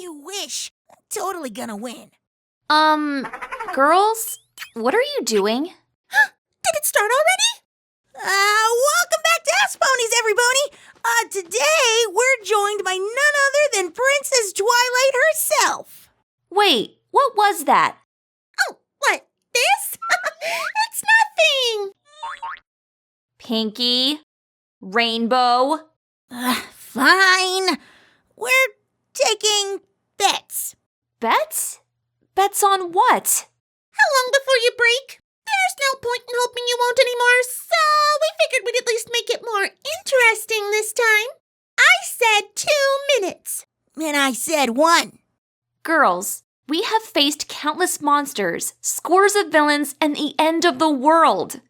You wish. I'm totally gonna win. Girls, what are you doing? Did it start already? Welcome back to Ask Ponies, everybody. Today we're joined by none other than Princess Twilight herself. Wait, what was that? Oh, what? This? It's nothing. Pinky? Rainbow? Fine. We're taking bets. Bets? Bets on what? How long before you break? There's no point in hoping you won't anymore, so we figured we'd at least make it more interesting this time. I said 2 minutes. And I said 1. Girls, we have faced countless monsters, scores of villains, and the end of the world.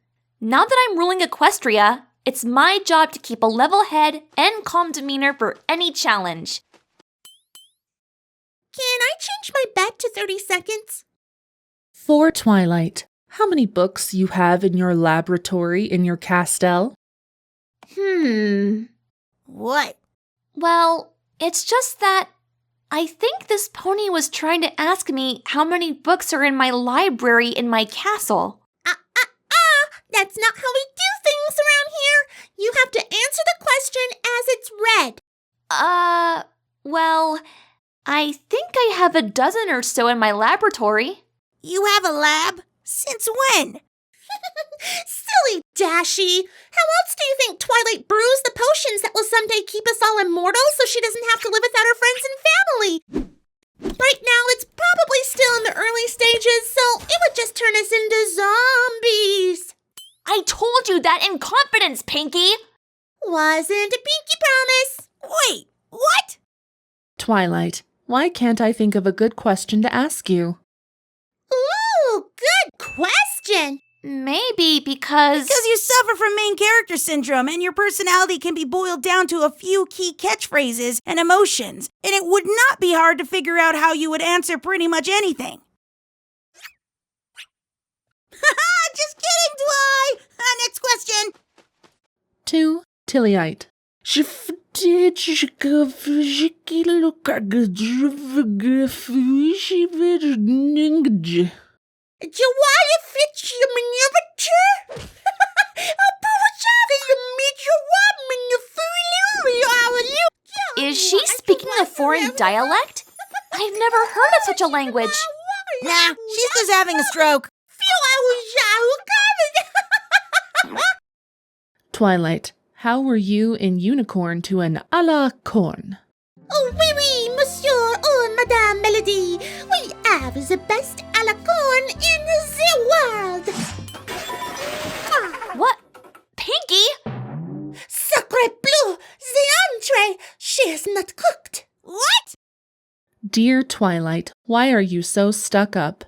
Now that I'm ruling Equestria, it's my job to keep a level head and calm demeanor for any challenge. Can I change my bet to 30 seconds? For Twilight, how many books you have in your laboratory in your castle? What? Well, it's just that I think this pony was trying to ask me how many books are in my library in my castle. That's not how we do things around here. You have to answer the question as it's read. Well, I think I have a dozen or so in my laboratory. You have a lab? Since when? Silly Dashy. How else do you think Twilight brews the potions that will someday keep us all immortal so she doesn't have to live without her friends and family? Right now, it's probably still in the early stages, so it would just turn us into zombies. I told you that in confidence, Pinky! Wasn't a pinky promise. Wait, what? Twilight, why can't I think of a good question to ask you? Ooh, good question. Maybe because you suffer from main character syndrome and your personality can be boiled down to a few key catchphrases and emotions, and it would not be hard to figure out how you would answer pretty much anything. Just kidding, Twi. Next question. To Tillyite. Is she speaking a foreign dialect? I've never heard of such a language. Nah, she's just having a stroke. Twilight, how were you in Unicorn to an Alicorn? Oh, oui, oui, monsieur or Madame Melody. We have the best Alicorn in the world. What? Pinky? Sacre bleu, the entree, she is not cooked. What? Dear Twilight, why are you so stuck up?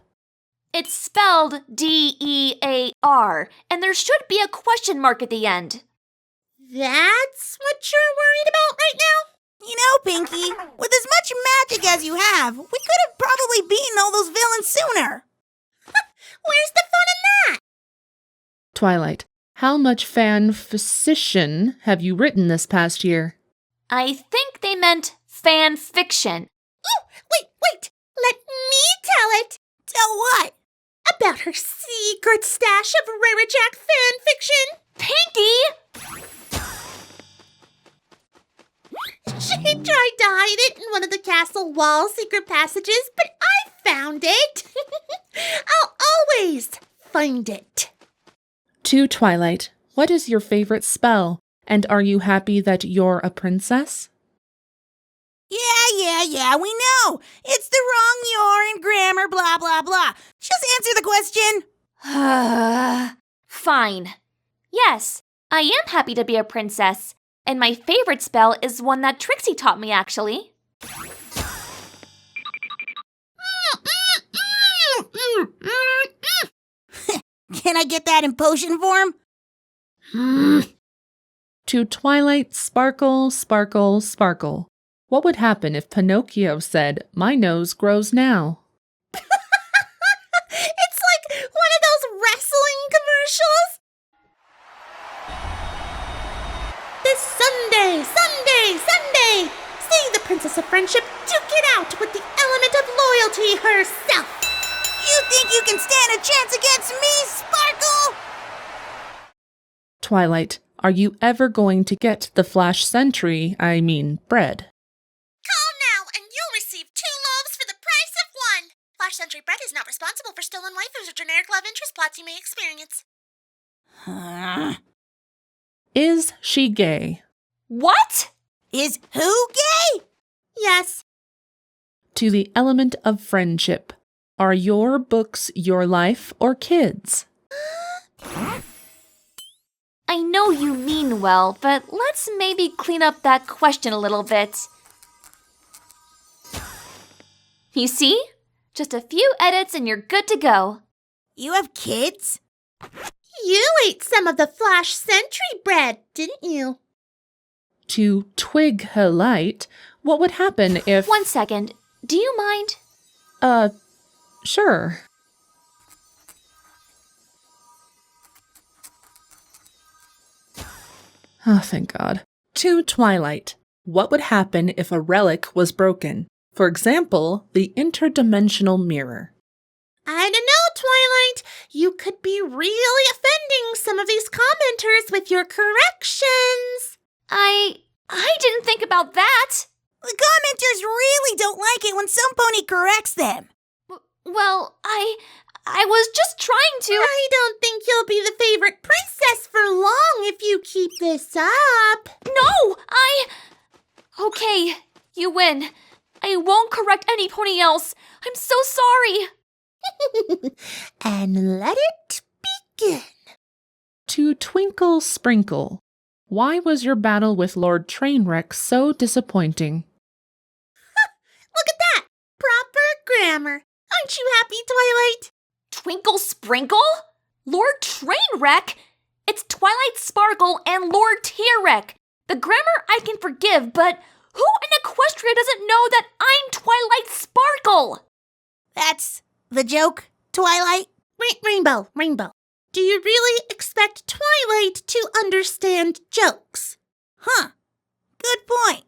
It's spelled D-E-A-R, and there should be a question mark at the end. That's what you're worried about right now? You know, Pinky, with as much magic as you have, we could have probably beaten all those villains sooner. Where's the fun in that? Twilight, how much fan-fiction have you written this past year? I think they meant fan fiction. Oh, wait. Let me tell it. Tell what? About her secret stash of Rarara fan fiction. Pinky! She tried to hide it in one of the castle wall secret passages, but I found it. I'll always find it. To Twilight, what is your favorite spell? And are you happy that you're a princess? Yeah, we know. It's the wrong you're in grammar, blah, blah, blah. Just answer the question. Fine. Yes, I am happy to be a princess. And my favorite spell is one that Trixie taught me, actually. Can I get that in potion form? To Twilight, sparkle, sparkle, sparkle. What would happen if Pinocchio said, "My nose grows now"? It's like one of those wrestling commercials. This Sunday, see the Princess of Friendship duke it out with the element of loyalty herself. You think you can stand a chance against me, Sparkle? Twilight, are you ever going to get the Flash Sentry, bread? Call now and you'll receive 2 loaves for the price of 1. Flash Sentry bread is not responsible for stolen waifus or generic love interest plots you may experience. Is she gay? What? Is who gay? Yes. To the element of friendship, are your books your life or kids? I know you mean well, but let's maybe clean up that question a little bit. You see? Just a few edits and you're good to go. You have kids? You ate some of the Flash Sentry bread, didn't you? To twig her light, what would happen if... 1 second. Do you mind? Sure. Oh, thank God. To Twilight, what would happen if a relic was broken? For example, the interdimensional mirror. I don't know, Twilight. You could be really offending some of these commenters with your corrections. I didn't think about that. The commenters really don't like it when some pony corrects them. Well, I was just trying to... I don't think you'll be the favorite princess for long if you keep this up. No, Okay, you win. I won't correct any pony else. I'm so sorry. And let it begin. To Twinkle Sprinkle, why was your battle with Lord Trainwreck so disappointing? Look at that. Proper grammar. Aren't you happy, Twilight? Twinkle Sprinkle? Lord Trainwreck? It's Twilight Sparkle and Lord Tierwreck. The grammar I can forgive, but who in Equestria doesn't know that I'm Twilight Sparkle? That's the joke, Twilight? Rainbow. Do you really expect Twilight to understand jokes? Huh. Good point.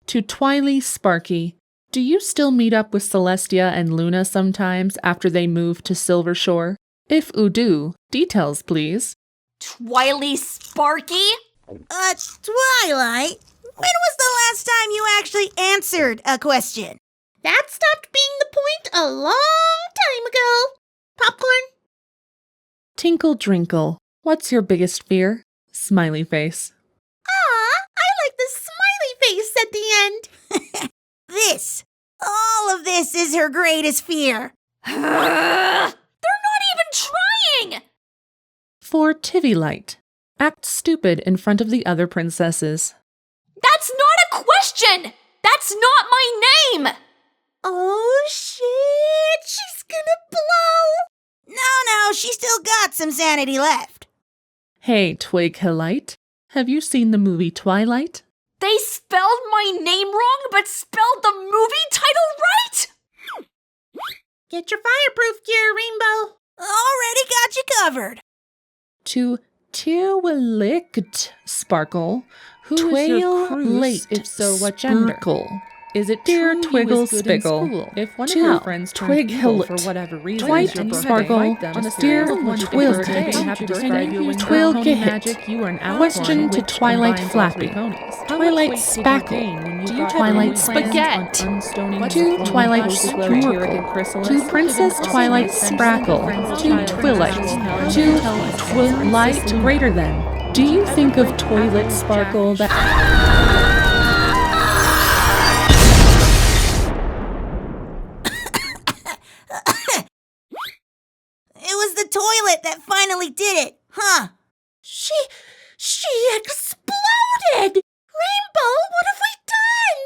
To Twily Sparky, do you still meet up with Celestia and Luna sometimes after they move to Silver Shore? If you do, details please. Twily Sparky? Twilight, when was the last time you actually answered a question? That stopped being the point a long time ago. Popcorn? Tinkle Drinkle, what's your biggest fear? Smiley face. I like the smiley face at the end. All of this is her greatest fear. They're not even trying! For Tivilight, act stupid in front of the other princesses. That's not a question! That's not my name! Oh, shit. She's gonna blow. No, she still got some sanity left. Hey, Twighelite, have you seen the movie Twilight? They spelled my name wrong, but spelled the movie title right? Get your fireproof gear, Rainbow. Already got you covered. To Tierwilict Sparkle, who is your cruise? If so, what gender? Is it dear Twiggle Spiggle? If one of your friends Twig Hill for whatever reason, Twite Sparkle, dear Twilk, Twilk magic, you are an question to Twilight Flappy, Twilight Spackle, Twilight Spaghetti, to Twilight Squircle, to Princess Twilight Sprackle, to Twilight, to Twilight greater than. Do you think of Toilet Sparkle that... It was the toilet that finally did it, huh? She exploded! Rainbow, what have we done?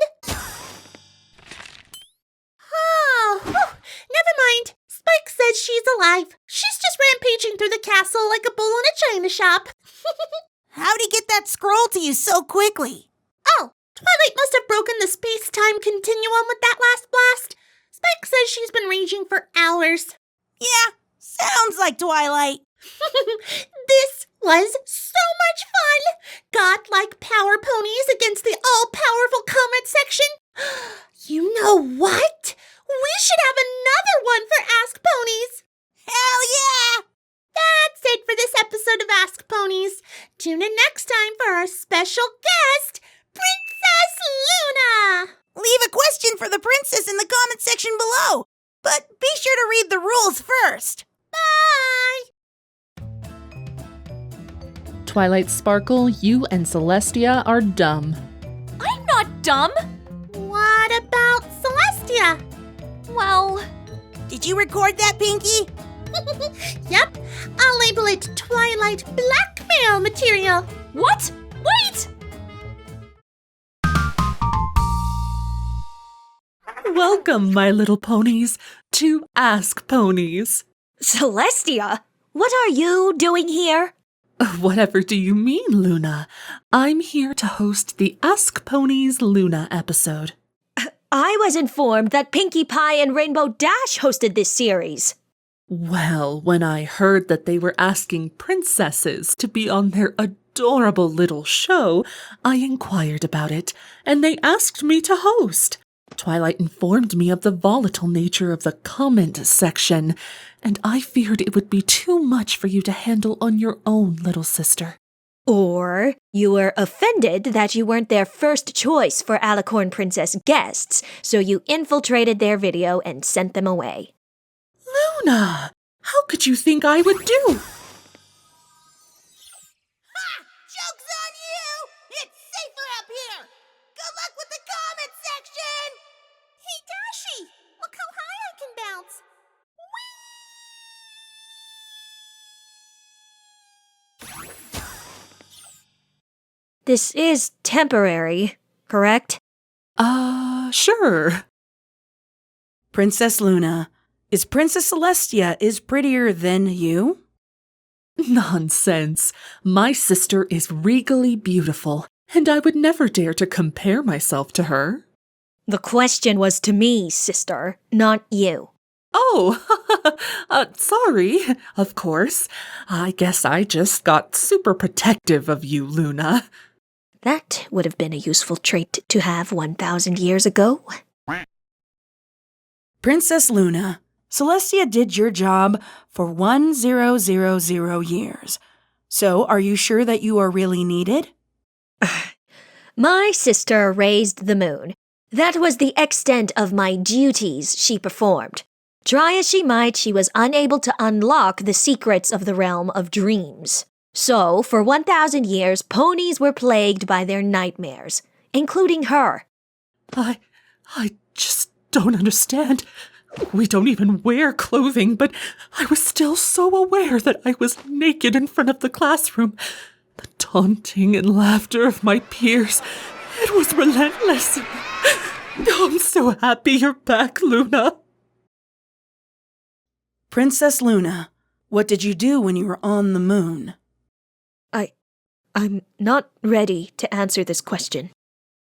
Oh, never mind. Spike says she's alive. She's just rampaging through the castle like a bull in a china shop. How'd he get that scroll to you so quickly? Oh, Twilight must have broken the space-time continuum with that last blast. Spike says she's been raging for hours. Yeah, sounds like Twilight. This was so much fun. lot like Power Ponies against the all-powerful comment section? You know what? We should have another one for Ask Ponies. Hell yeah! That's it for this episode of Ask Ponies. Tune in next time for our special guest, Princess Luna. Leave a question for the princess in the comment section below, but be sure to read the rules first. Bye! Twilight Sparkle, you and Celestia are dumb. I'm not dumb. What about Celestia? Well, Did you record that, Pinky? Yep, I'll label it Twilight Blackmail material. what? Wait! Welcome, my little ponies, to Ask Ponies. Celestia, what are you doing here? Whatever do you mean, Luna? I'm here to host the Ask Ponies Luna episode. I was informed that Pinkie Pie and Rainbow Dash hosted this series. Well, when I heard that they were asking princesses to be on their adorable little show, I inquired about it, and they asked me to host. Twilight informed me of the volatile nature of the comment section, and I feared it would be too much for you to handle on your own, little sister. Or you were offended that you weren't their first choice for Alicorn Princess guests, so you infiltrated their video and sent them away. Luna, how could you think I would do? Joke's on you! It's safer up here! Good luck with the comment section! Hey, Dashi, look how high I can bounce. This is temporary, correct? Sure. Princess Luna, is Princess Celestia prettier than you? Nonsense. My sister is regally beautiful, and I would never dare to compare myself to her. The question was to me, sister, not you. Oh, sorry, of course. I guess I just got super protective of you, Luna. That would have been a useful trait to have 1,000 years ago. Princess Luna, Celestia did your job for 1000 years. So, are you sure that you are really needed? My sister raised the moon. That was the extent of my duties she performed. Try as she might, she was unable to unlock the secrets of the realm of dreams. So, for 1,000 years, ponies were plagued by their nightmares, including her. I just don't understand. We don't even wear clothing, but I was still so aware that I was naked in front of the classroom. The taunting and laughter of my peers, it was relentless. I'm so happy you're back, Luna. Princess Luna, what did you do when you were on the moon? I'm not ready to answer this question.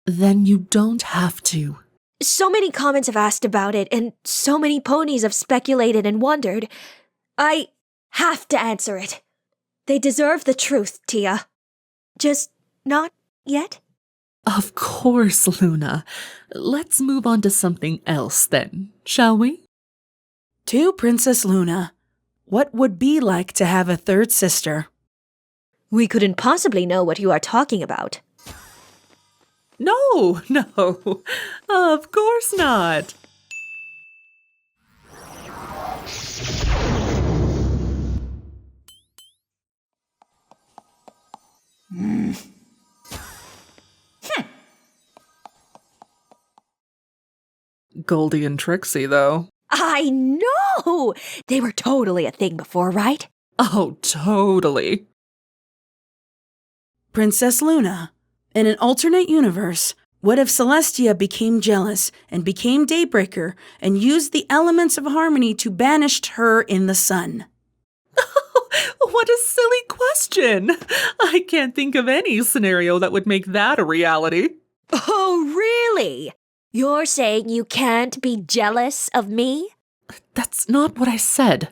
Then you don't have to. So many comments have asked about it, and so many ponies have speculated and wondered. I have to answer it. They deserve the truth, Tia. Just not yet? Of course, Luna. Let's move on to something else then, shall we? To Princess Luna, what would be like to have a third sister? We couldn't possibly know what you are talking about. No, of course not. Goldie and Trixie, though. I know! They were totally a thing before, right? Oh, totally. Princess Luna, in an alternate universe, what if Celestia became jealous and became Daybreaker and used the elements of harmony to banish her in the sun? What a silly question. I can't think of any scenario that would make that a reality. Oh, really? You're saying you can't be jealous of me? That's not what I said.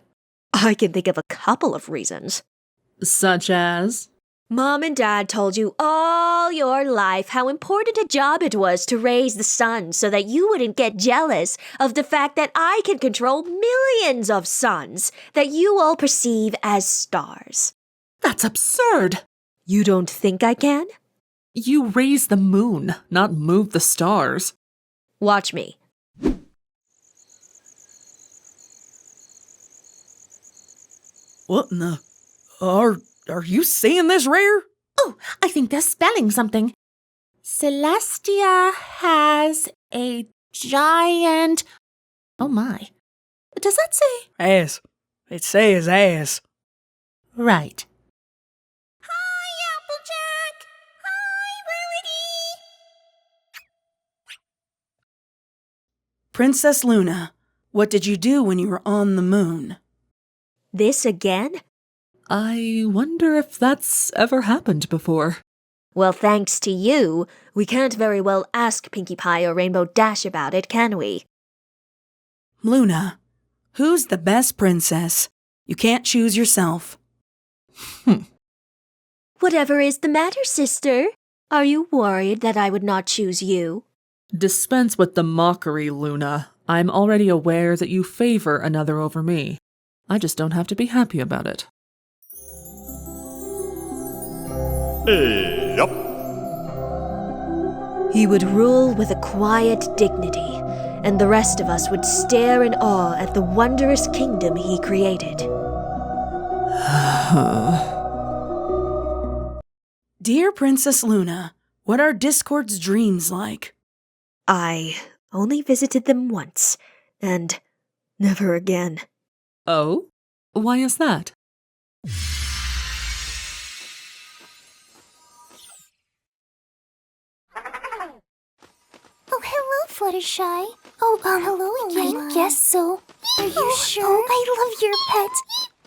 I can think of a couple of reasons. Such as? Mom and Dad told you all your life how important a job it was to raise the sun so that you wouldn't get jealous of the fact that I can control millions of suns that you all perceive as stars. That's absurd. You don't think I can? You raise the moon, not move the stars. Watch me. What in the... Are you seeing this, Rare? Oh, I think they're spelling something. Celestia has a giant... Oh my. Does that say? Ass. It says ass. Right. Hi, Applejack! Hi, Rarity! Princess Luna, what did you do when you were on the moon? This again? I wonder if that's ever happened before. Well, thanks to you, we can't very well ask Pinkie Pie or Rainbow Dash about it, can we? Luna, who's the best princess? You can't choose yourself. Whatever is the matter, sister? Are you worried that I would not choose you? Dispense with the mockery, Luna. I'm already aware that you favor another over me. I just don't have to be happy about it. Yup. He would rule with a quiet dignity, and the rest of us would stare in awe at the wondrous kingdom he created. Dear Princess Luna, what are Discord's dreams like? I only visited them once, and never again. Oh? Why is that? Oh, hello, Fluttershy. Oh, hello again. I guess so. Are you sure? Oh, I love your pet.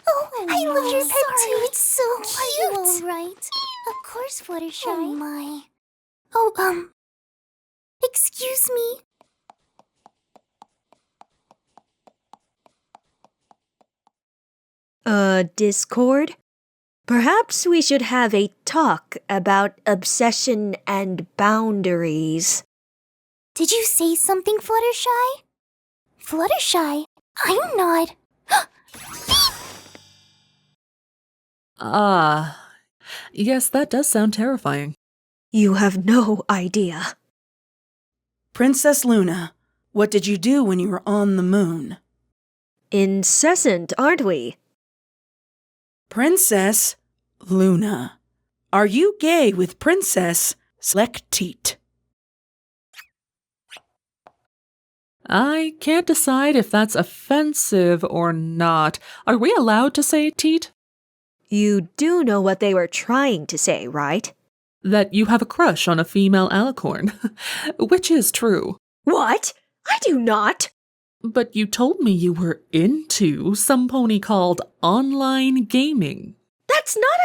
Oh, I love your pet too. It's so cute. Are you all right? Of course, Fluttershy. Oh, my. Oh, excuse me. Discord? Perhaps we should have a talk about obsession and boundaries. Did you say something, Fluttershy? Fluttershy, I'm not. Yes, that does sound terrifying. You have no idea. Princess Luna, what did you do when you were on the moon? Incessant, aren't we? Princess Luna, are you gay with Princess Slekteet? I can't decide if that's offensive or not. Are we allowed to say teat? You do know what they were trying to say, right? That you have a crush on a female alicorn, which is true. What? I do not. But you told me you were into some pony called online gaming. That's not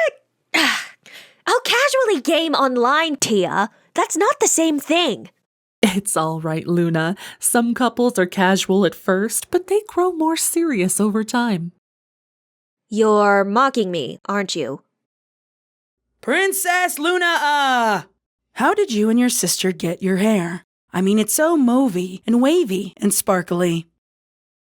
a... I'll casually game online, Tia. That's not the same thing. It's all right, Luna. Some couples are casual at first, but they grow more serious over time. You're mocking me, aren't you? Princess Luna, how did you and your sister get your hair? I mean, it's so mauvey and wavy and sparkly.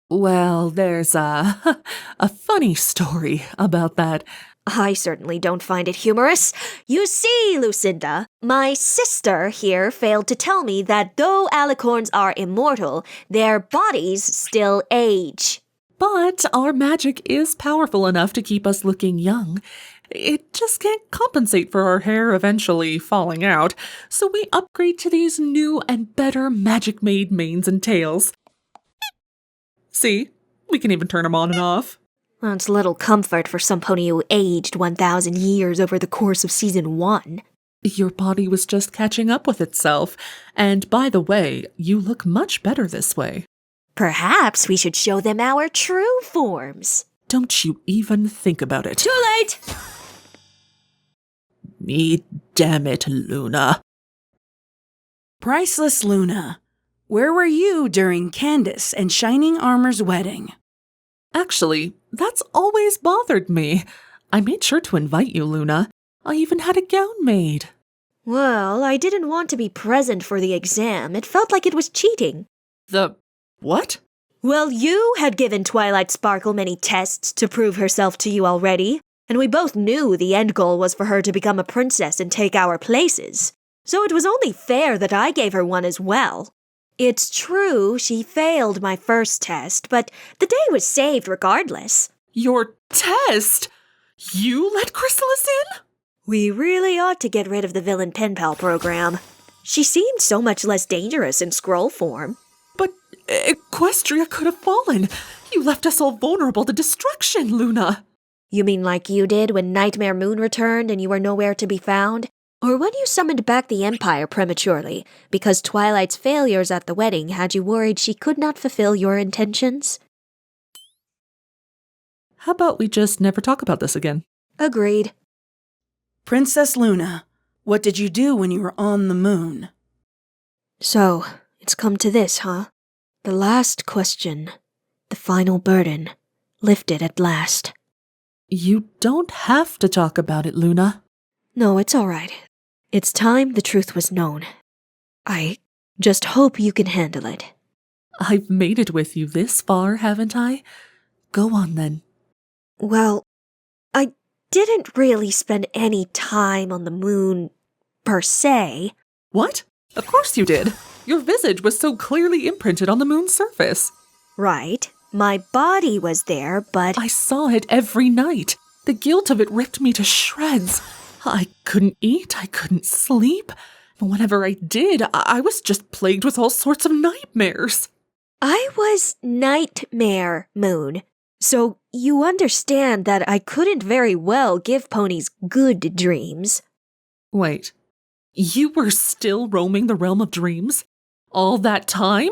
Well, there's a funny story about that. I certainly don't find it humorous. You see, Lucinda, my sister here failed to tell me that though alicorns are immortal, their bodies still age. But our magic is powerful enough to keep us looking young. It just can't compensate for our hair eventually falling out, so we upgrade to these new and better magic-made manes and tails. See? We can even turn them on and off. That's little comfort for some pony who aged 1,000 years over the course of Season 1. Your body was just catching up with itself. And by the way, you look much better this way. Perhaps we should show them our true forms. Don't you even think about it. Too late! Me damn it, Luna. Priceless Luna, where were you during Candace and Shining Armor's wedding? Actually, that's always bothered me. I made sure to invite you, Luna. I even had a gown made. Well, I didn't want to be present for the exam. It felt like it was cheating. The what? Well, you had given Twilight Sparkle many tests to prove herself to you already, and we both knew the end goal was for her to become a princess and take our places. So it was only fair that I gave her one as well. It's true, she failed my first test, but the day was saved regardless. Your test? You let Chrysalis in? We really ought to get rid of the villain pen pal program. She seemed so much less dangerous in scroll form. But Equestria could have fallen. You left us all vulnerable to destruction, Luna. You mean like you did when Nightmare Moon returned and you were nowhere to be found? Or when you summoned back the Empire prematurely, because Twilight's failures at the wedding had you worried she could not fulfill your intentions? How about we just never talk about this again? Agreed. Princess Luna, what did you do when you were on the moon? So, it's come to this, huh? The last question. The final burden. Lifted at last. You don't have to talk about it, Luna. No, it's all right. It's time the truth was known. I just hope you can handle it. I've made it with you this far, haven't I? Go on, then. Well, I didn't really spend any time on the moon, per se. What? Of course you did. Your visage was so clearly imprinted on the moon's surface. Right. My body was there, but I saw it every night. The guilt of it ripped me to shreds. I couldn't eat, I couldn't sleep. Whenever I did, I was just plagued with all sorts of nightmares. I was Nightmare Moon. So you understand that I couldn't very well give ponies good dreams. Wait, you were still roaming the realm of dreams? All that time?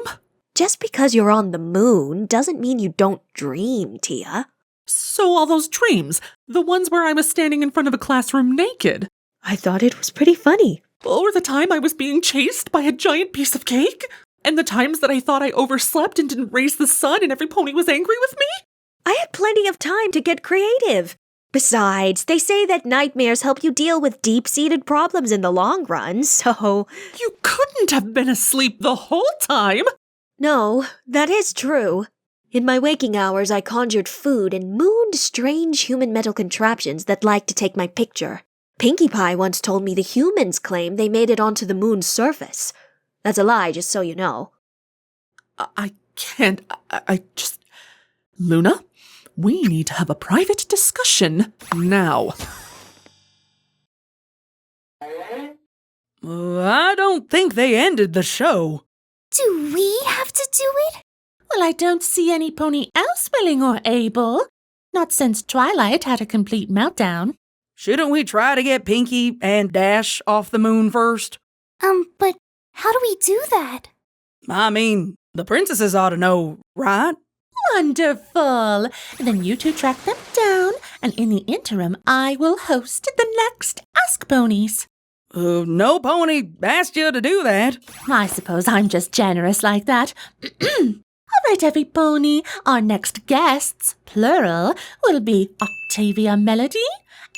Just because you're on the moon doesn't mean you don't dream, Tia. So all those dreams, the ones where I was standing in front of a classroom naked. I thought it was pretty funny. Or the time I was being chased by a giant piece of cake? And the times that I thought I overslept and didn't raise the sun and every pony was angry with me? I had plenty of time to get creative. Besides, they say that nightmares help you deal with deep-seated problems in the long run, so... You couldn't have been asleep the whole time! No, that is true. In my waking hours, I conjured food and mooned strange human metal contraptions that like to take my picture. Pinkie Pie once told me the humans claim they made it onto the moon's surface. That's a lie, just so you know. I can't. I just... Luna, we need to have a private discussion now. I don't think they ended the show. Do we have to do it? Well, I don't see any pony else willing or able. Not since Twilight had a complete meltdown. Shouldn't we try to get Pinkie and Dash off the moon first? But how do we do that? I mean, the princesses ought to know, right? Wonderful. Then you two track them down, and in the interim, I will host the next Ask Ponies. No pony asked you to do that. I suppose I'm just generous like that. All right, every pony, our next guests, plural, will be Octavia Melody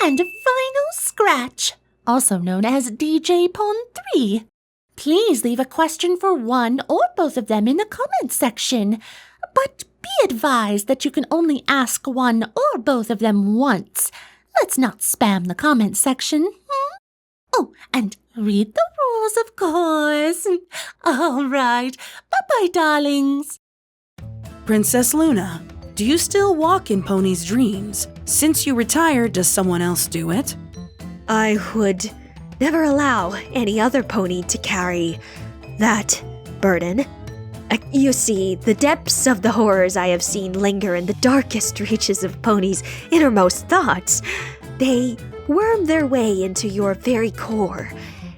and Final Scratch, also known as DJ Pon 3. Please leave a question for one or both of them in the comments section, but be advised that you can only ask one or both of them once. Let's not spam the comments section. Oh, and read the rules, of course. All right. Bye-bye, darlings. Princess Luna, do you still walk in Pony's dreams? Since you retired, does someone else do it? I would never allow any other pony to carry that burden. You see, the depths of the horrors I have seen linger in the darkest reaches of ponies' innermost thoughts. They worm their way into your very core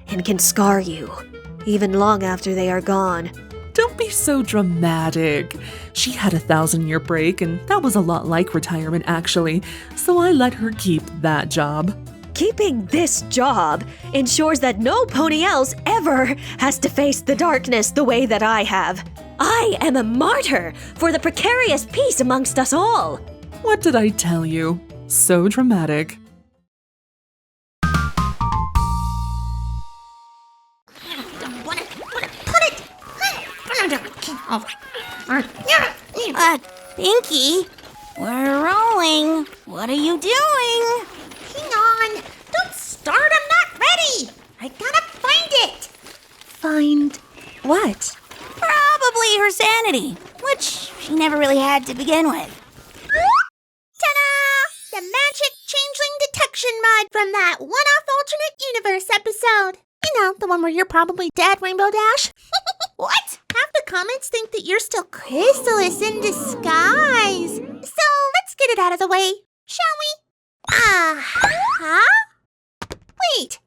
and can scar you, even long after they are gone. Don't be so dramatic. She had a 1,000-year break, and that was a lot like retirement, actually, so I let her keep that job. Keeping this job ensures that no pony else ever has to face the darkness the way that I have. I am a martyr for the precarious peace amongst us all. What did I tell you? So dramatic. Pinky, we're rolling. What are you doing? Hang on. Don't start. I'm not ready. I gotta find it. Find what? Probably her sanity, which she never really had to begin with. Ta-da! The magic changeling detection mod from that one-off alternate universe episode. You know, the one where you're probably dead, Rainbow Dash. What? Half the comments think that you're still Chrysalis in disguise. So let's get it out of the way, shall we? Huh? Wait.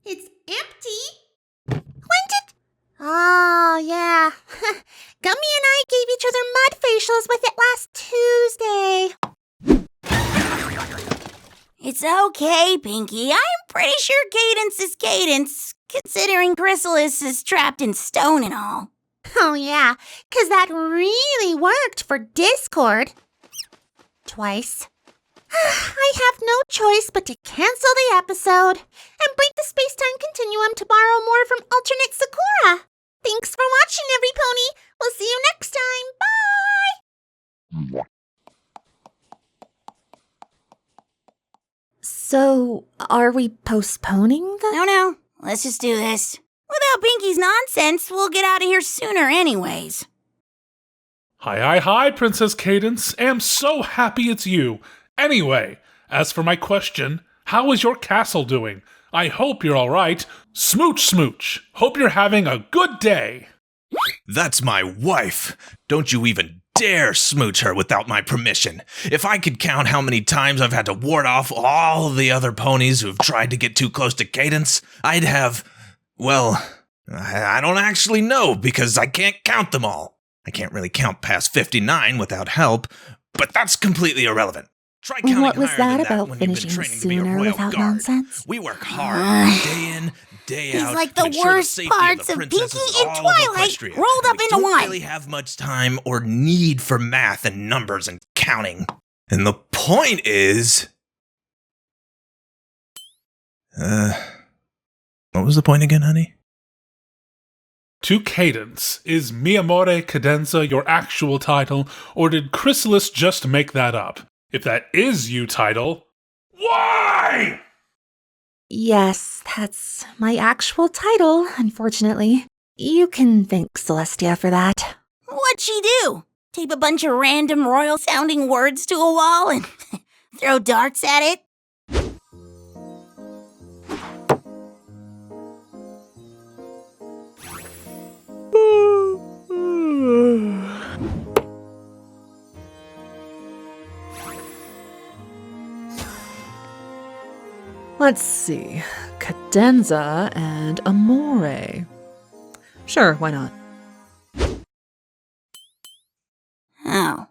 It's empty? When did... Oh, yeah. Gummy and I gave each other mud facials with it last Tuesday. It's okay, Pinky. I'm pretty sure Cadence is Cadence, considering Chrysalis is trapped in stone and all. Oh, yeah, 'cause that really worked for Discord. Twice. I have no choice but to cancel the episode and break the space-time continuum to borrow more from alternate Sakura. Thanks for watching, every pony. We'll see you next time. Bye! So, are we postponing the... No. Let's just do this. Without Pinky's nonsense, we'll get out of here sooner anyways. Hi, Princess Cadence. Am so happy it's you. Anyway, as for my question, how is your castle doing? I hope you're all right. Smooch. Hope you're having a good day. That's my wife. Don't you even dare smooch her without my permission. If I could count how many times I've had to ward off all the other ponies who've tried to get too close to Cadence, I'd have... Well, I don't actually know because I can't count them all. I can't really count past 59 without help, but that's completely irrelevant. Try counting What was higher that than about when you've been finishing training to be a sooner royal without guard. nonsense? We work hard, day in, day He's out. like to the ensure worst safety parts the of princesses Pinky and all of Twilight Equestria. rolled up We into don't one. really have much time or need for math and numbers and counting. And the point is... What was the point again, honey? To Cadence, is Mi Amore Cadenza your actual title, or did Chrysalis just make that up? If that is you title, why? Yes, that's my actual title, unfortunately. You can thank Celestia for that. What'd she do? Tape a bunch of random royal-sounding words to a wall and throw darts at it? Let's see. Cadenza and Amore. Sure, why not? Oh.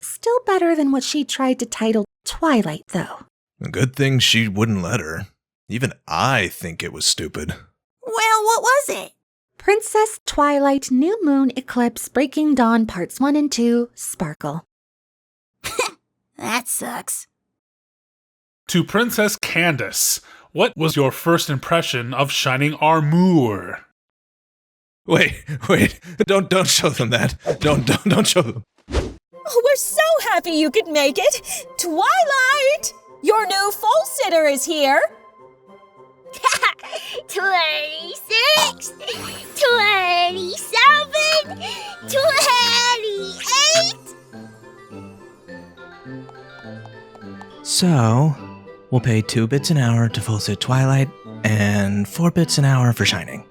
Still better than what she tried to title Twilight, though. A good thing she wouldn't let her. Even I think it was stupid. Well, what was it? Princess Twilight New Moon Eclipse Breaking Dawn Parts 1 and 2 Sparkle. That sucks. To Princess Candace, what was your first impression of Shining Armour? Wait, don't show them that. Don't show them. Oh, we're so happy you could make it! Twilight! Your new full sitter is here! 26, 27, 28. So, we'll pay 2 bits an hour to full sit Twilight, and 4 bits an hour for Shining.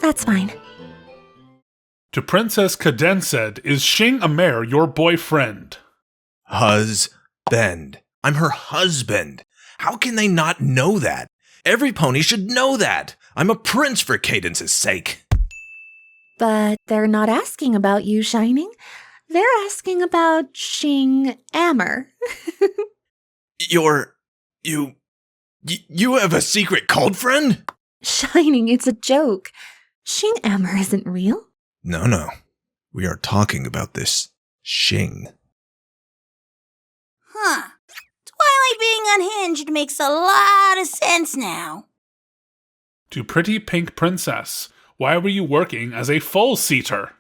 That's fine. To Princess Cadence, is Shing Amer your boyfriend? Husband. I'm her husband. How can they not know that? Every pony should know that. I'm a prince for Cadence's sake. But they're not asking about you, Shining. They're asking about Shing Amer. You have a secret cult friend? Shining, it's a joke. Shing Amer isn't real. No. We are talking about this Shing. Huh. Twilight being unhinged makes a lot of sense now. To Pretty Pink Princess, why were you working as a full-seater?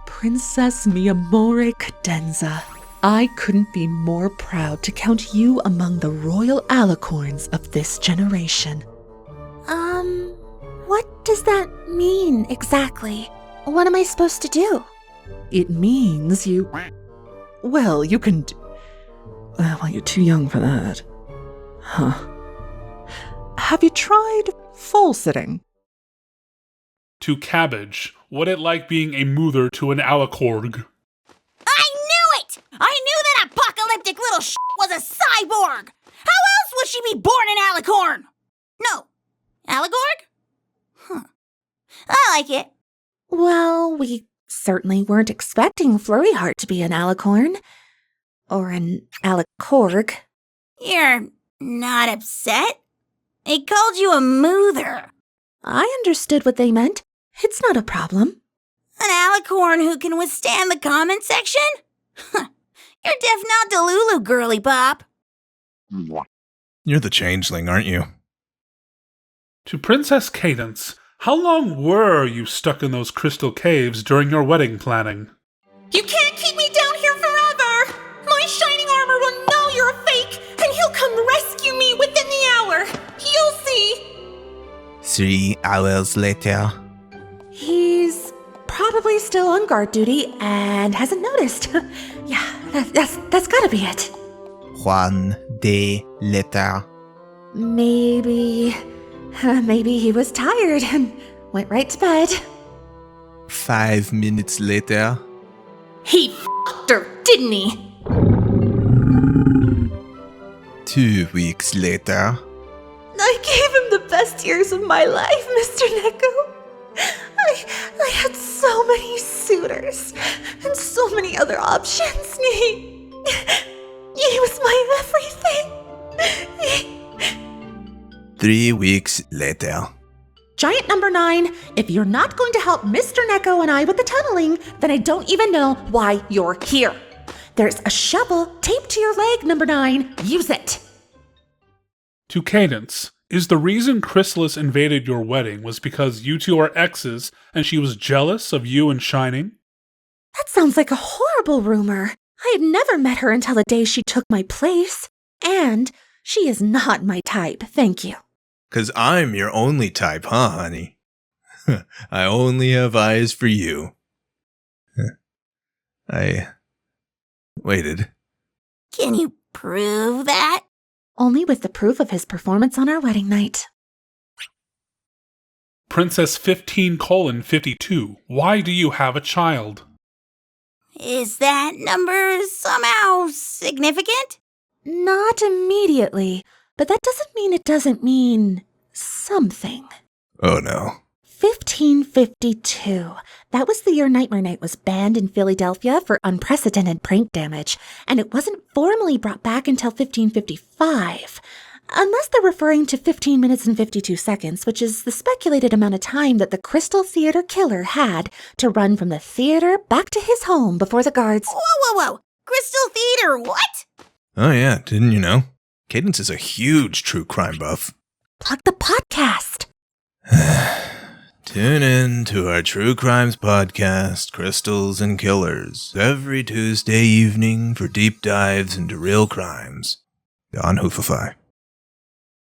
Princess mi amore cadenza, I couldn't be more proud to count you among the royal Alicorns of this generation. What does that mean exactly? What am I supposed to do? It means you... Well, you can... Well, you're too young for that. Huh. Have you tried full-sitting? To Cabbage, what it like being a moother to an Alicorn? I knew it! I knew that apocalyptic little was a cyborg! How else would she be born an Alicorn? No. Aligorg? Huh. I like it. Well, we certainly weren't expecting Flurry Heart to be an Alicorn. Or an Alicorg. You're not upset? It called you a moother. I understood what they meant. It's not a problem. An Alicorn who can withstand the comment section? You're deaf not Delulu, girly pop. You're the changeling, aren't you? To Princess Cadence, how long were you stuck in those crystal caves during your wedding planning? You can't keep me down here forever! My shining armor will know you're a fake, and he'll come rescue me within the hour. You'll see. 3 hours later. He's probably still on guard duty and hasn't noticed. Yeah, that's gotta be it. 1 day later. Maybe he was tired and went right to bed. 5 minutes later. He f***ed her, didn't he? 2 weeks later. I gave him the best years of my life, Mr. Neko. I had so many suitors and so many other options. He was my everything. 3 weeks later. Giant number 9, if you're not going to help Mr. Neko and I with the tunneling, then I don't even know why you're here. There's a shovel taped to your leg, number 9. Use it. To Cadence, is the reason Chrysalis invaded your wedding was because you two are exes and she was jealous of you and Shining? That sounds like a horrible rumor. I had never met her until the day she took my place. And she is not my type, thank you. 'Cause I'm your only type, huh, honey? I only have eyes for you. I waited. Can you prove that? Only with the proof of his performance on our wedding night. Princess 15:52, why do you have a child? Is that number somehow significant? Not immediately, but that doesn't mean it doesn't mean something. Oh no. 1552. That was the year Nightmare Night was banned in Philadelphia for unprecedented prank damage, and it wasn't formally brought back until 1555. Unless they're referring to 15 minutes and 52 seconds, which is the speculated amount of time that the Crystal Theater killer had to run from the theater back to his home before the guards. Whoa! Crystal Theater, what? Oh yeah, didn't you know? Cadence is a huge true crime buff. Plug the podcast. Tune in to our True Crimes podcast, Crystals and Killers, every Tuesday evening for deep dives into real crimes. On Hoofify.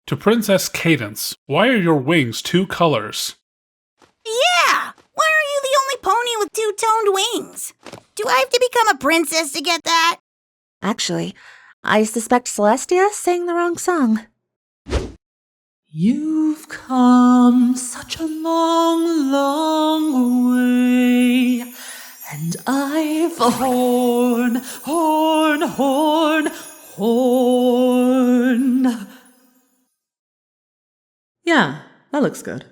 To Princess Cadence, why are your wings 2 colors? Yeah! Why are you the only pony with 2-toned wings? Do I have to become a princess to get that? Actually, I suspect Celestia sang the wrong song. You've come such a long, long way, and I've a horn. Yeah, that looks good.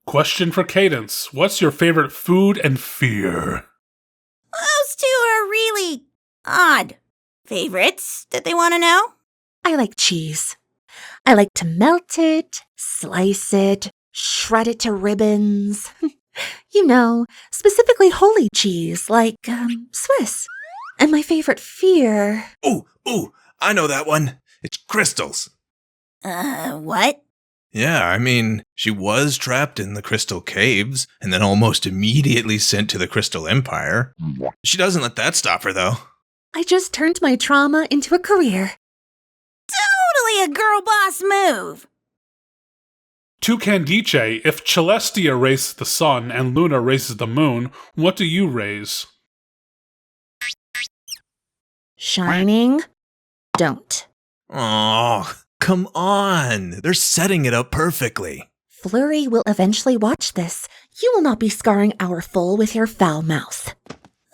Question for Cadence, what's your favorite food and fear? Those two are really odd. Favorites that they want to know? I like cheese. I like to melt it, slice it, shred it to ribbons. You know, specifically holy cheese, like Swiss. And my favorite fear... Ooh, I know that one. It's crystals. What? Yeah, I mean, she was trapped in the Crystal Caves and then almost immediately sent to the Crystal Empire. She doesn't let that stop her, though. I just turned my trauma into a career. Totally a girl boss move. To Candice, if Celestia raises the sun and Luna raises the moon, what do you raise? Shining, don't. Oh, come on. They're setting it up perfectly. Flurry will eventually watch this. You will not be scarring our foal with your foul mouth.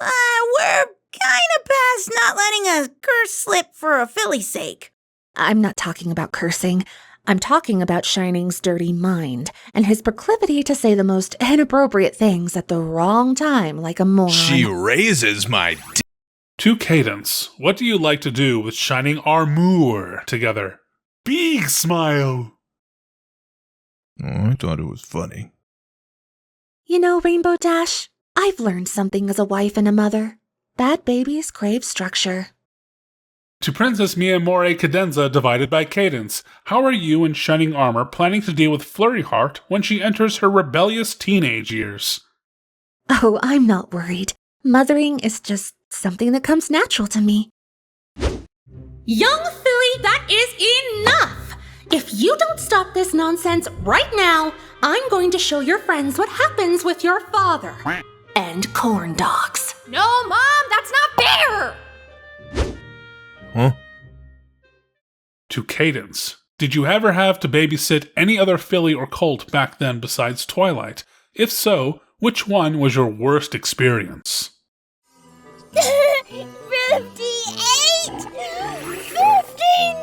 We're kinda past not letting a curse slip for a filly's sake. I'm not talking about cursing. I'm talking about Shining's dirty mind and his proclivity to say the most inappropriate things at the wrong time like a moron. She raises my To Cadence, what do you like to do with Shining Armour together? Big smile! Oh, I thought it was funny. You know, Rainbow Dash, I've learned something as a wife and a mother. Bad babies crave structure. To Princess Miyamore Cadenza divided by Cadence, how are you and Shining Armor planning to deal with Flurry Heart when she enters her rebellious teenage years? Oh, I'm not worried. Mothering is just something that comes natural to me. Young filly, that is enough! If you don't stop this nonsense right now, I'm going to show your friends what happens with your father. And corn dogs. No, Mom, that's not fair! Huh? To Cadence, did you ever have to babysit any other filly or colt back then besides Twilight? If so, which one was your worst experience? 58! 59!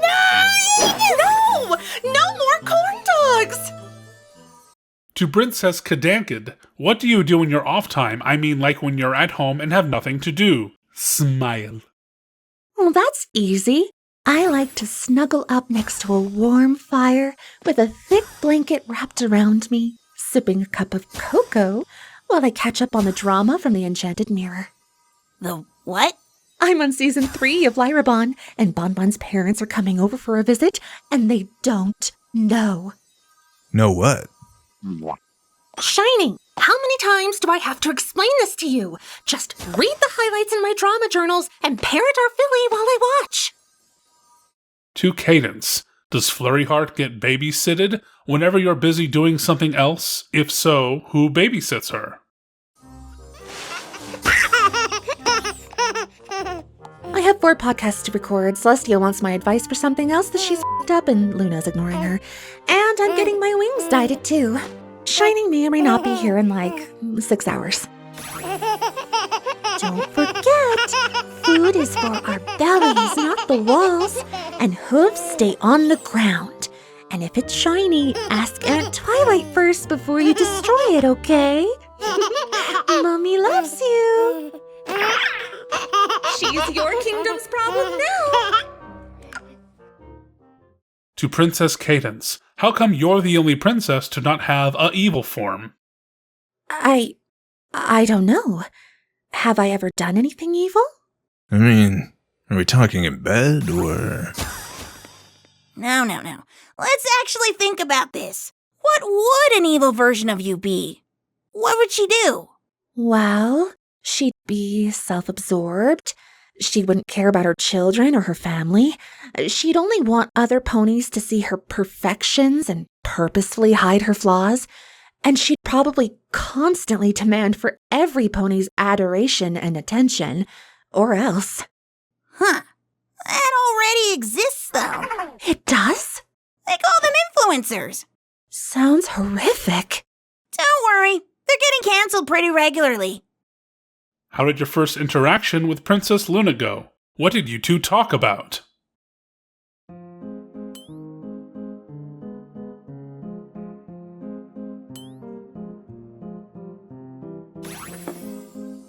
No! No more corn dogs! To Princess Cadankid, what do you do in your off time? I mean, like when you're at home and have nothing to do. Smile. Well, that's easy. I like to snuggle up next to a warm fire with a thick blanket wrapped around me, sipping a cup of cocoa while I catch up on the drama from the Enchanted Mirror. The what? I'm on season 3 of Lyra Bon, and Bonbon's parents are coming over for a visit, and they don't know. Know what? Shining, how many times do I have to explain this to you? Just read the highlights in my drama journals and parrot our filly while I watch. To Cadence, does Flurry Heart get babysitted whenever you're busy doing something else? If so, who babysits her? I have 4 podcasts to record. Celestia wants my advice for something else that she's f***ed up, and Luna's ignoring her. And I'm getting my wings dyed too. Shining may or may not be here in like 6 hours. Don't forget, food is for our bellies, not the walls, and hooves stay on the ground. And if it's shiny, ask Aunt Twilight first before you destroy it, okay? Mommy loves you. She's your kingdom's problem now. To Princess Cadence, how come you're the only princess to not have a evil form? I don't know. Have I ever done anything evil? I mean, are we talking in bed or... No. Let's actually think about this. What would an evil version of you be? What would she do? Well, she'd be self-absorbed. She wouldn't care about her children or her family. She'd only want other ponies to see her perfections and purposefully hide her flaws. And she'd probably constantly demand for every pony's adoration and attention, or else. Huh. That already exists, though. It does? They call them influencers. Sounds horrific. Don't worry. They're getting canceled pretty regularly. How did your first interaction with Princess Luna go? What did you two talk about?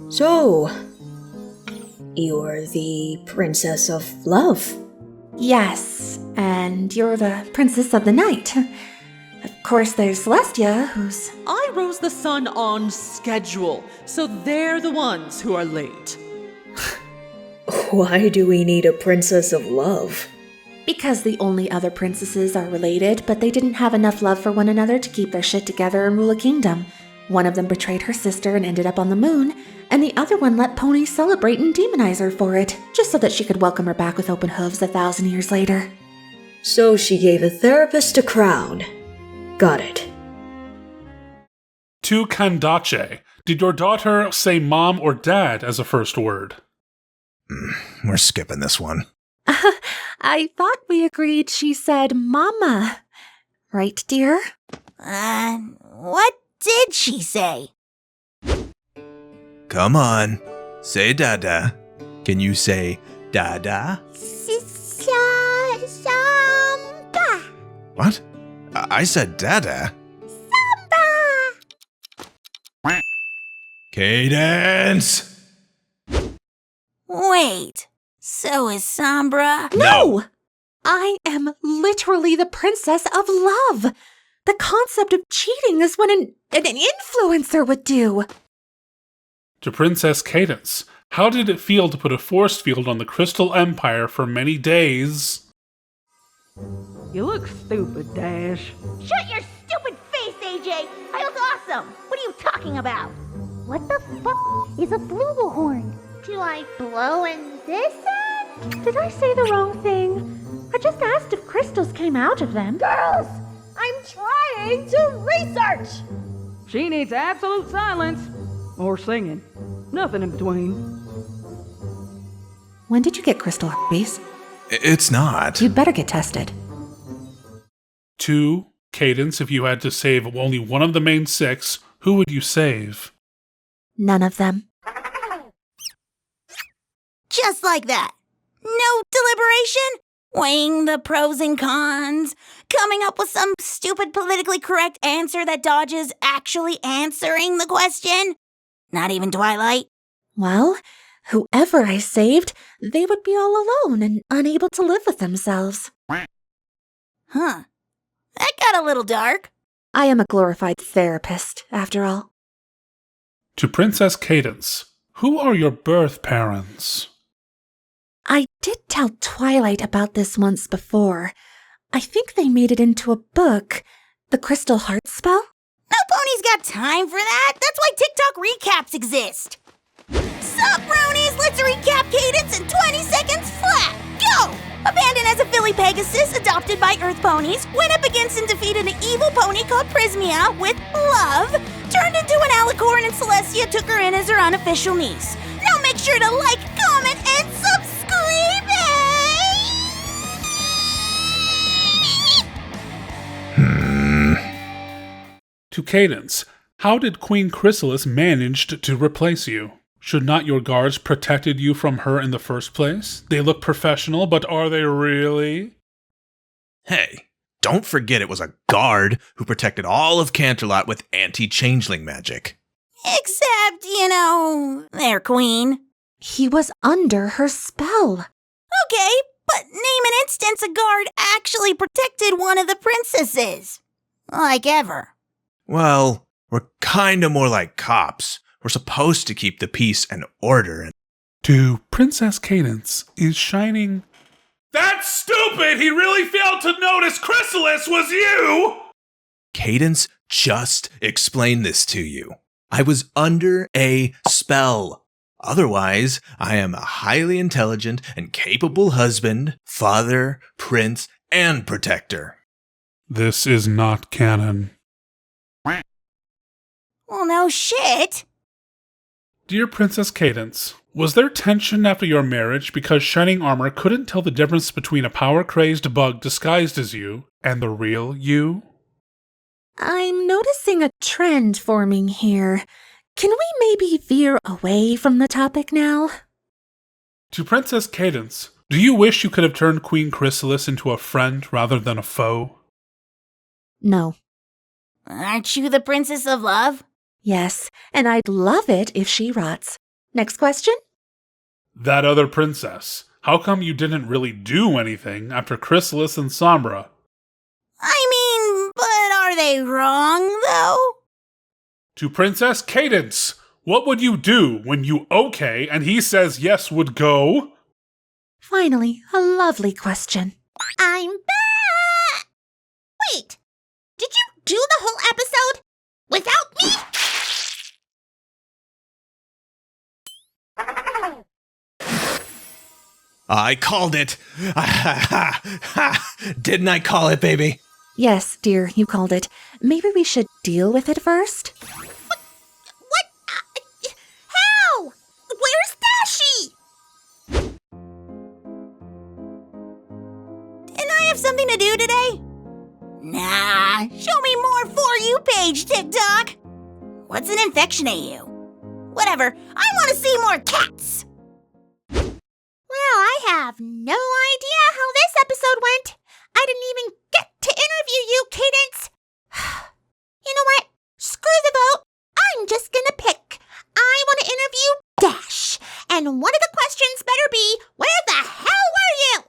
So, you're the Princess of Love. Yes, and you're the Princess of the Night. Of course, there's Celestia, who's... I rose the sun on schedule, so they're the ones who are late. Why do we need a Princess of Love? Because the only other princesses are related, but they didn't have enough love for one another to keep their shit together and rule a kingdom. One of them betrayed her sister and ended up on the moon, and the other one let Ponies celebrate and demonize her for it, just so that she could welcome her back with open hooves 1,000 years later. So she gave a therapist a crown. Got it. To Kandache, did your daughter say mom or dad as a first word? We're skipping this one. I thought we agreed she said mama. Right, dear? What did she say? Come on. Say dada. Can you say dada? Samba. What? I said dada. Samba. Cadence! Wait, so is Sombra? No! I am literally the princess of love. The concept of cheating is what an influencer would do. To Princess Cadence, how did it feel to put a force field on the Crystal Empire for many days? You look stupid, Dash. Shut your stupid face, AJ! I look awesome! What are you talking about? What the fuck is a flugelhorn? Do I blow in this end? Did I say the wrong thing? I just asked if crystals came out of them. Girls, I'm trying to research. She needs absolute silence. Or singing. Nothing in between. When did you get crystal herpes? It's not. You'd better get tested. To Cadence, if you had to save only one of the main 6, who would you save? None of them. Just like that. No deliberation? Weighing the pros and cons? Coming up with some stupid politically correct answer that dodges actually answering the question? Not even Twilight? Well, whoever I saved, they would be all alone and unable to live with themselves. Huh. That got a little dark. I am a glorified therapist, after all. To Princess Cadence, who are your birth parents? I did tell Twilight about this once before. I think they made it into a book. The Crystal Heart Spell? No pony's got time for that. That's why TikTok recaps exist. Sup, bronies? Let's recap Cadence in 20 seconds flat. Go! Abandoned as a Philly Pegasus adopted by Earth ponies, went up against and defeated an evil pony called Prismia with love, turned into an Alicorn, and Celestia took her in as her unofficial niece. Now make sure to like, comment, and subscribe! To Cadence, how did Queen Chrysalis manage to replace you? Should not your guards protected you from her in the first place? They look professional, but are they really? Hey, don't forget it was a guard who protected all of Canterlot with anti-changeling magic. Except, their queen. He was under her spell. Okay, but name an instance a guard actually protected one of the princesses. Like ever. Well, we're kinda more like cops. We're supposed to keep the peace and order. And To Princess Cadence, is Shining... That's stupid! He really failed to notice Chrysalis was you! Cadence just explained this to you. I was under a spell. Otherwise, I am a highly intelligent and capable husband, father, prince, and protector. This is not canon. Well, no shit. Dear Princess Cadence, was there tension after your marriage because Shining Armor couldn't tell the difference between a power-crazed bug disguised as you and the real you? I'm noticing a trend forming here. Can we maybe veer away from the topic now? To Princess Cadence, do you wish you could have turned Queen Chrysalis into a friend rather than a foe? No. Aren't you the princess of love? Yes, and I'd love it if she rots. Next question? That other princess. How come you didn't really do anything after Chrysalis and Sombra? I mean, but are they wrong, though? To Princess Cadence, what would you do when you okay and he says yes would go? Finally, a lovely question. I'm back! Wait, did you do the whole episode without me? I called it. Didn't I call it, baby? Yes, dear, you called it. Maybe we should deal with it first? What? How? Where's Dashie? Didn't I have something to do today? Nah, show me more For You page, TikTok. What's an infection AU? Whatever, I want to see more cats. Well, I have no idea how this episode went. I didn't even get to interview you, Cadence. You know what? Screw the vote. I'm just gonna pick. I want to interview Dash. And one of the questions better be, where the hell were you?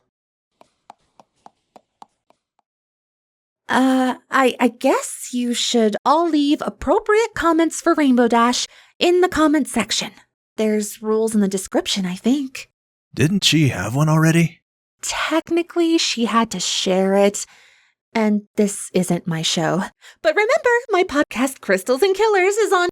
I guess you should all leave appropriate comments for Rainbow Dash in the comments section. There's rules in the description, I think. Didn't she have one already? Technically, she had to share it. And this isn't my show. But remember, my podcast, Crystals and Killers, is on...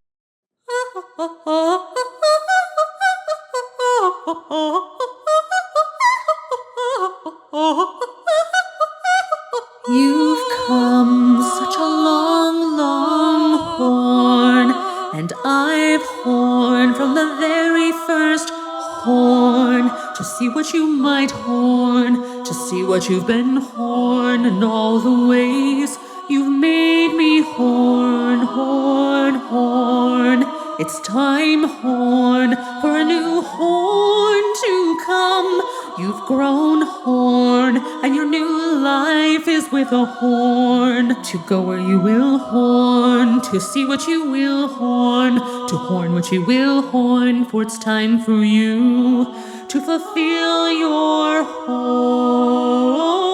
You've come such a long, long horn, and I've horned from the very first horn, to see what you might horn, to see what you've been horn, and all the ways you've made me horn, horn, horn. It's time, horn, for a new horn to come. You've grown horn, and your new life is with a horn. To go where you will horn, to see what you will horn, to horn what you will horn, for it's time for you to fulfill your horn.